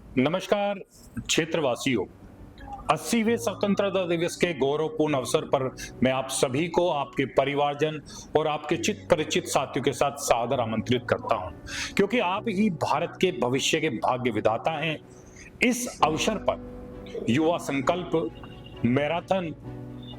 नमस्कार क्षेत्रवासियों। 80वें स्वतंत्रता दिवस के गौरवपूर्ण अवसर पर मैं आप सभी को, आपके परिवारजन और आपके चित परिचित साथियों के साथ सादर आमंत्रित करता हूं, क्योंकि आप ही भारत के भविष्य के भाग्य विधाता हैं। इस अवसर पर युवा संकल्प मैराथन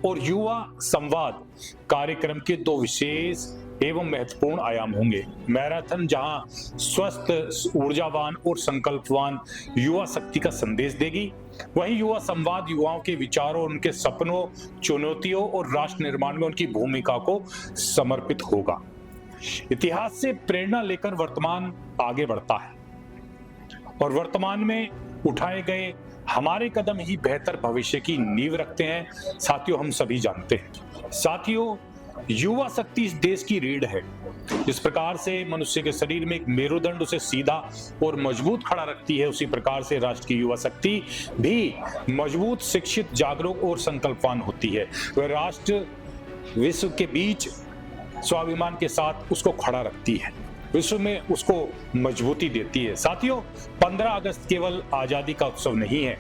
और युवा संवाद कार्यक्रम के दो विशेष एवं महत्वपूर्ण आयाम होंगे। मैराथन जहां स्वस्थ, ऊर्जावान और संकल्पवान युवा शक्ति का संदेश देगी, वहीं युवा संवाद युवाओं के विचारों, उनके सपनों, चुनौतियों और राष्ट्र निर्माण में उनकी भूमिका को समर्पित होगा। इतिहास से प्रेरणा लेकर वर्तमान आगे बढ़ता है और वर्तमान में उठाए गए हमारे कदम ही बेहतर भविष्य की नींव रखते हैं। साथियों, हम सभी जानते हैं, साथियों, युवा शक्ति इस देश की रीढ़ है। जिस प्रकार से मनुष्य के शरीर में एक मेरुदंड उसे सीधा और मजबूत खड़ा रखती है, उसी प्रकार से राष्ट्र की युवा शक्ति भी मजबूत, शिक्षित, जागरूक और संकल्पवान होती है। वह राष्ट्र विश्व के बीच स्वाभिमान के साथ उसको खड़ा रखती है, विश्व में उसको मजबूती देती है। साथियों, 15 अगस्त केवल आजादी का उत्सव नहीं है,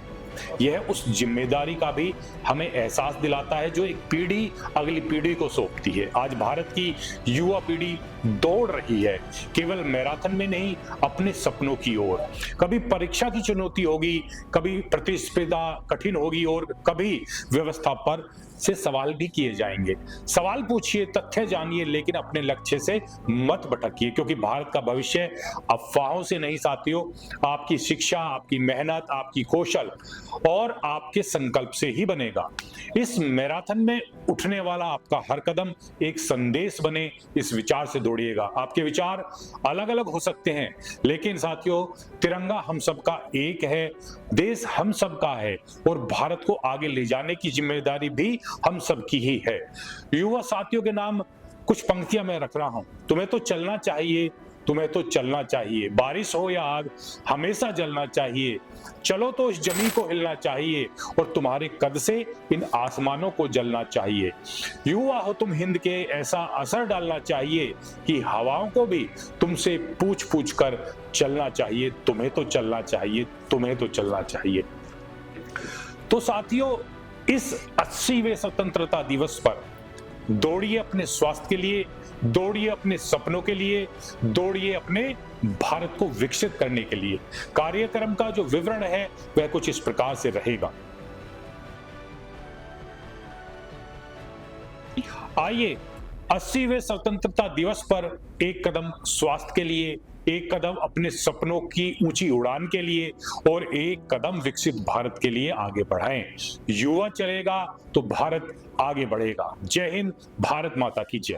यह उस जिम्मेदारी का भी हमें एहसास दिलाता है जो एक पीढ़ी अगली पीढ़ी को सौंपती है। आज भारत की युवा पीढ़ी दौड़ रही है, केवल मैराथन में नहीं, अपने सपनों की ओर। कभी परीक्षा की चुनौती होगी, कभी प्रतिस्पर्धा कठिन होगी और कभी व्यवस्था पर से सवाल भी किए जाएंगे। सवाल पूछिए, तथ्य जानिए, लेकिन अपने लक्ष्य से मत भटकिए, क्योंकि भारत का भविष्य अफवाहों से नहीं साथियों, आपकी शिक्षा, आपकी मेहनत, आपकी कौशल और आपके संकल्प से ही बनेगा। इस मैराथन में उठने वाला आपका हर कदम एक संदेश बने, इस विचार से दौड़िएगा। आपके विचार अलग अलग हो सकते हैं, लेकिन साथियों, तिरंगा हम सबका एक है, देश हम सबका है और भारत को आगे ले जाने की जिम्मेदारी भी हम सबकी ही है। युवा साथियों के नाम कुछ पंक्तियां मैं रख रहा हूं। तुम्हें तो चलना चाहिए, तुम्हें तो चलना चाहिए, बारिश हो या आग हमेशा जलना चाहिए। चलो तो इस जमीन को हिलना चाहिए और तुम्हारे कद से इन आसमानों को जलना चाहिए। युवा हो तुम हिंद के, ऐसा असर डालना चाहिए कि हवाओं को भी तुमसे पूछ पूछ कर चलना चाहिए। तुम्हें तो चलना चाहिए, तुम्हें तो चलना चाहिए। तो साथियों, इस 80वें स्वतंत्रता दिवस पर दौड़िए अपने स्वास्थ्य के लिए, दौड़िए अपने सपनों के लिए, दौड़िए अपने भारत को विकसित करने के लिए। कार्यक्रम का जो विवरण है वह कुछ इस प्रकार से रहेगा। आइए 80वें स्वतंत्रता दिवस पर एक कदम स्वास्थ्य के लिए, एक कदम अपने सपनों की ऊंची उड़ान के लिए और एक कदम विकसित भारत के लिए आगे बढ़ाएं। युवा चलेगा तो भारत आगे बढ़ेगा। जय हिंद, भारत माता की जय।